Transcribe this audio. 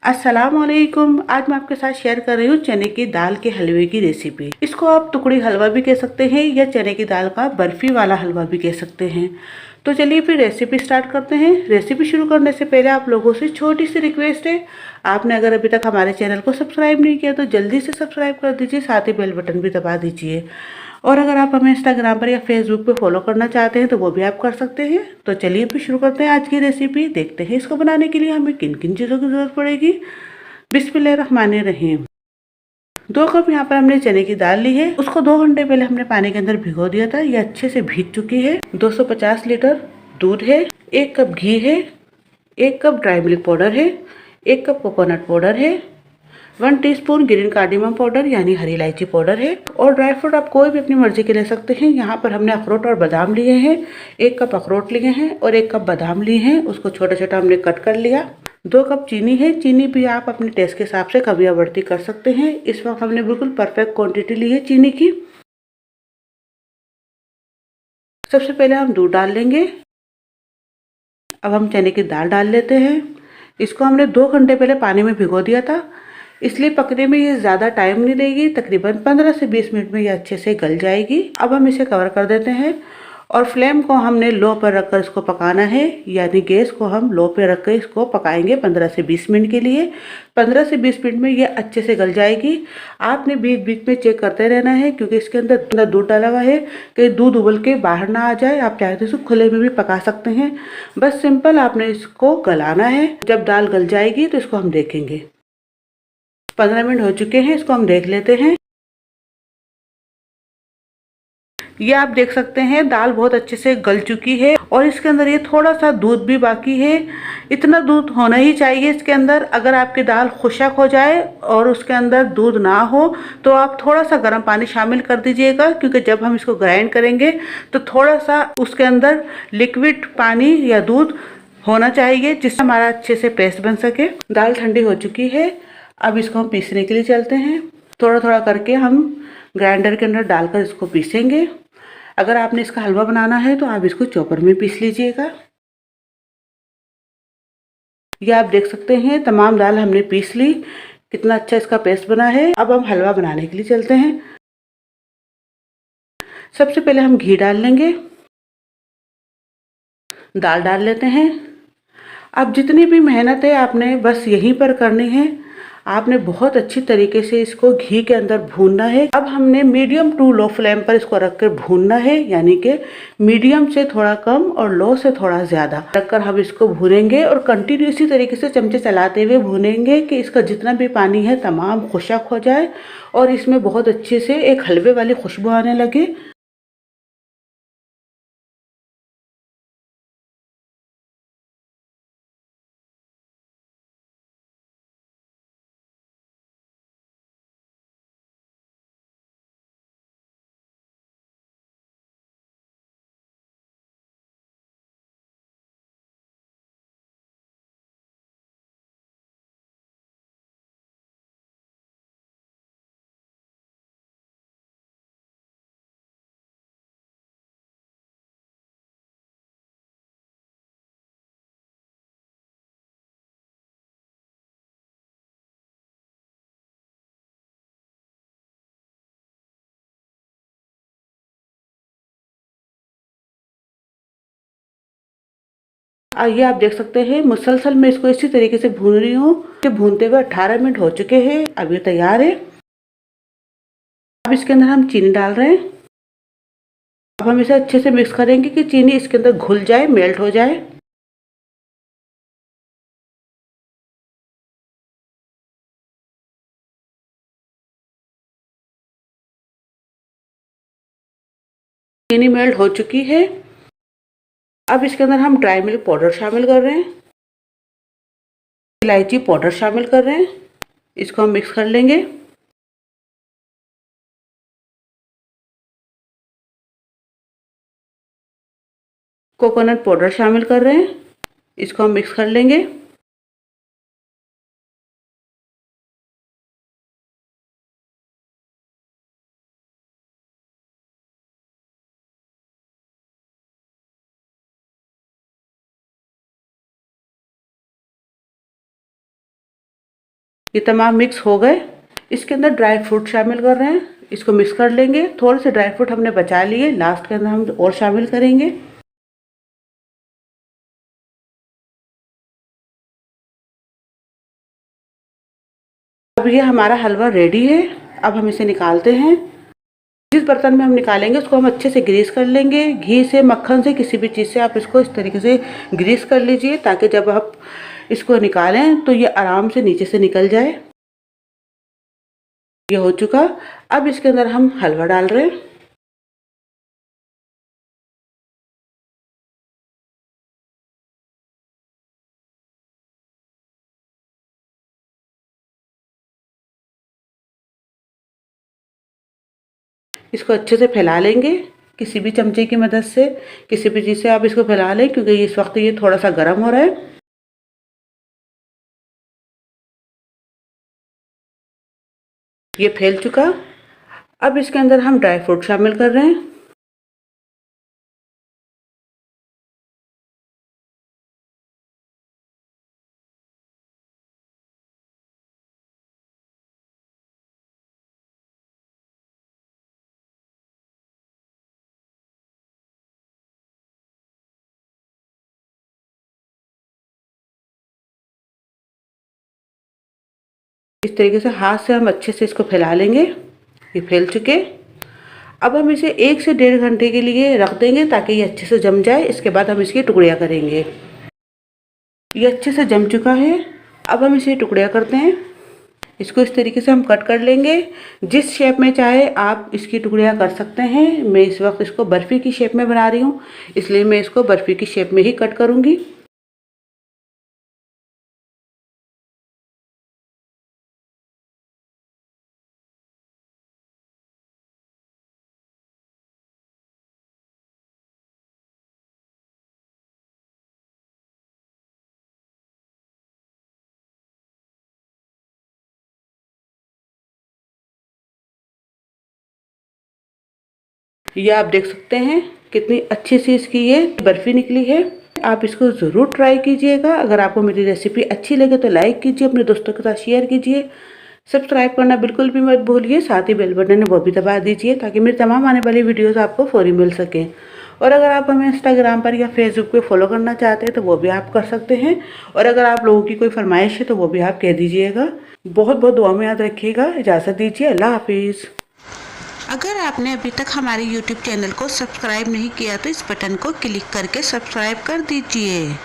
अस्सलाम वालेकुम। आज मैं आपके साथ शेयर कर रही हूँ चने की दाल के हलवे की रेसिपी। इसको आप टुकड़ी हलवा भी कह सकते हैं या चने की दाल का बर्फी वाला हलवा भी कह सकते हैं। तो चलिए फिर रेसिपी स्टार्ट करते हैं। रेसिपी शुरू करने से पहले आप लोगों से छोटी सी रिक्वेस्ट है, आपने अगर अभी तक हमारे चैनल को सब्सक्राइब नहीं किया तो जल्दी से सब्सक्राइब कर दीजिए, साथ ही बेल बटन भी दबा दीजिए। और अगर आप हमें इंस्टाग्राम पर या फेसबुक पे फॉलो करना चाहते हैं तो वो भी आप कर सकते हैं। तो चलिए फिर शुरू करते हैं आज की रेसिपी। देखते हैं इसको बनाने के लिए हमें किन किन चीज़ों की ज़रूरत पड़ेगी। बिस्मिल्लाहिर्रहमानिर्रहीम। 2 कप यहाँ पर हमने चने की दाल ली है। उसको 2 घंटे पहले हमने पानी के अंदर भिगो दिया था। ये अच्छे से भीग चुकी है। 250 लीटर दूध है, 1 कप घी है, 1 कप ड्राई मिल्क पाउडर है, 1 कप कोकोनट पाउडर है, 1 टीस्पून ग्रीन कार्डेमम पाउडर यानी हरी इलायची पाउडर है। और ड्राई फ्रूट आप कोई भी अपनी मर्जी के ले सकते हैं। यहाँ पर हमने अखरोट और बादाम लिए हैं। 1 कप अखरोट लिए हैं और 1 कप बादाम लिए हैं। उसको छोटा छोटा हमने कट कर लिया। 2 कप चीनी है। चीनी भी आप अपने टेस्ट के हिसाब से कभी या बढ़ती कर सकते हैं। इस वक्त हमने बिल्कुल परफेक्ट क्वांटिटी ली है चीनी की। सबसे पहले हम दूध डाल लेंगे। अब हम चने की दाल डाल लेते हैं। इसको हमने 2 घंटे पहले पानी में भिगो दिया था, इसलिए पकने में ये ज़्यादा टाइम नहीं लेगी। तकरीबन 15 से 20 मिनट में ये अच्छे से गल जाएगी। अब हम इसे कवर कर देते हैं और फ्लेम को हमने लो पर रखकर इसको पकाना है, यानी गैस को हम लो पे रखकर इसको पकाएंगे 15 से 20 मिनट के लिए। 15 से 20 मिनट में ये अच्छे से गल जाएगी। आपने बीच बीच में चेक करते रहना है क्योंकि इसके अंदर दूध डाला हुआ है कि दूध उबल के बाहर ना आ जाए। आप चाहे तो इसको खुले में भी पका सकते हैं। बस सिंपल आपने इसको गलाना है। जब दाल गल जाएगी तो इसको हम देखेंगे। 15 मिनट हो चुके हैं, इसको हम देख लेते हैं। ये आप देख सकते हैं दाल बहुत अच्छे से गल चुकी है और इसके अंदर ये थोड़ा सा दूध भी बाकी है। इतना दूध होना ही चाहिए इसके अंदर। अगर आपकी दाल खुशक हो जाए और उसके अंदर दूध ना हो तो आप थोड़ा सा गर्म पानी शामिल कर दीजिएगा, क्योंकि जब हम इसको ग्राइंड करेंगे तो थोड़ा सा उसके अंदर लिक्विड पानी या दूध होना चाहिए जिससे हमारा अच्छे से पेस्ट बन सके। दाल ठंडी हो चुकी है। अब इसको हम पीसने के लिए चलते हैं। थोड़ा थोड़ा करके हम ग्राइंडर के अंदर डालकर इसको पीसेंगे। अगर आपने इसका हलवा बनाना है तो आप इसको चॉपर में पीस लीजिएगा। ये आप देख सकते हैं तमाम दाल हमने पीस ली। कितना अच्छा इसका पेस्ट बना है। अब हम हलवा बनाने के लिए चलते हैं। सबसे पहले हम घी डाल लेंगे। दाल डाल लेते हैं। अब जितनी भी मेहनत है आपने बस यहीं पर करनी है। आपने बहुत अच्छी तरीके से इसको घी के अंदर भूनना है। अब हमने मीडियम टू लो फ्लेम पर इसको रखकर भूनना है, यानी कि मीडियम से थोड़ा कम और लो से थोड़ा ज़्यादा रखकर हम इसको भूनेंगे और कंटिन्यू इसी तरीके से चमचे चलाते हुए भूनेंगे कि इसका जितना भी पानी है तमाम खुशक हो जाए और इसमें बहुत अच्छे से एक हलवे वाली खुशबू आने लगे। ये आप देख सकते हैं मुसलसल मैं इसको इसी तरीके से भून रही हूँ कि भूनते हुए 18 मिनट हो चुके हैं। अब ये तैयार है। अब इसके अंदर हम चीनी डाल रहे हैं। अब हम इसे अच्छे से मिक्स करेंगे कि चीनी इसके अंदर घुल जाए, मेल्ट हो जाए। चीनी मेल्ट हो चुकी है। अब इसके अंदर हम ड्राई मिल्क पाउडर शामिल कर रहे हैं, इलायची पाउडर शामिल कर रहे हैं। इसको हम मिक्स कर लेंगे। कोकोनट पाउडर शामिल कर रहे हैं। इसको हम मिक्स कर लेंगे। ये तमाम मिक्स हो गए। इसके अंदर ड्राई फ्रूट शामिल कर रहे हैं, इसको मिक्स कर लेंगे। थोड़े से ड्राई फ्रूट हमने बचा लिए, लास्ट के अंदर हम और शामिल करेंगे। अब ये हमारा हलवा रेडी है। अब हम इसे निकालते हैं। जिस बर्तन में हम निकालेंगे उसको हम अच्छे से ग्रीस कर लेंगे। घी से, मक्खन से, किसी भी चीज़ से आप इसको इस तरीके से ग्रीस कर लीजिए ताकि जब आप इसको निकालें तो ये आराम से नीचे से निकल जाए। ये हो चुका। अब इसके अंदर हम हलवा डाल रहे हैं। इसको अच्छे से फैला लेंगे किसी भी चमचे की मदद से, किसी भी चीज़ से आप इसको फैला लें क्योंकि इस वक्त ये थोड़ा सा गर्म हो रहा है। ये फैल चुका। अब इसके अंदर हम ड्राई फ्रूट शामिल कर रहे हैं। इस तरीके से हाथ से हम अच्छे से इसको फैला लेंगे। ये फैल चुके। अब हम इसे 1 से 1.5 घंटे के लिए रख देंगे ताकि ये अच्छे से जम जाए। इसके बाद हम इसकी टुकड़ियाँ करेंगे। ये अच्छे से जम चुका है। अब हम इसे टुकड़ियाँ करते हैं। इसको इस तरीके से हम कट कर लेंगे। जिस शेप में चाहे आप इसकी टुकड़ियाँ कर सकते हैं। मैं इस वक्त इसको बर्फ़ी की शेप में बना रही हूँ, इसलिए मैं इसको बर्फ़ी की शेप में ही कट करूँगी। ये आप देख सकते हैं कितनी अच्छी सी इसकी ये बर्फ़ी निकली है। आप इसको ज़रूर ट्राई कीजिएगा। अगर आपको मेरी रेसिपी अच्छी लगे तो लाइक कीजिए, अपने दोस्तों के साथ शेयर कीजिए। सब्सक्राइब करना बिल्कुल भी मत भूलिए। साथ ही बेल बटन है वो भी दबा दीजिए ताकि मेरी तमाम आने वाली वीडियोस आपको फौरी मिल सकें। और अगर आप हमें इंस्टाग्राम पर या फेसबुक पे फॉलो करना चाहते हैं तो वो भी आप कर सकते हैं। और अगर आप लोगों की कोई फरमाइश है तो वो भी आप कह दीजिएगा। बहुत बहुत दुआ में याद रखिएगा। इजाज़त दीजिए। अल्लाह हाफिज़। अगर आपने अभी तक हमारे YouTube चैनल को सब्सक्राइब नहीं किया तो इस बटन को क्लिक करके सब्सक्राइब कर दीजिए।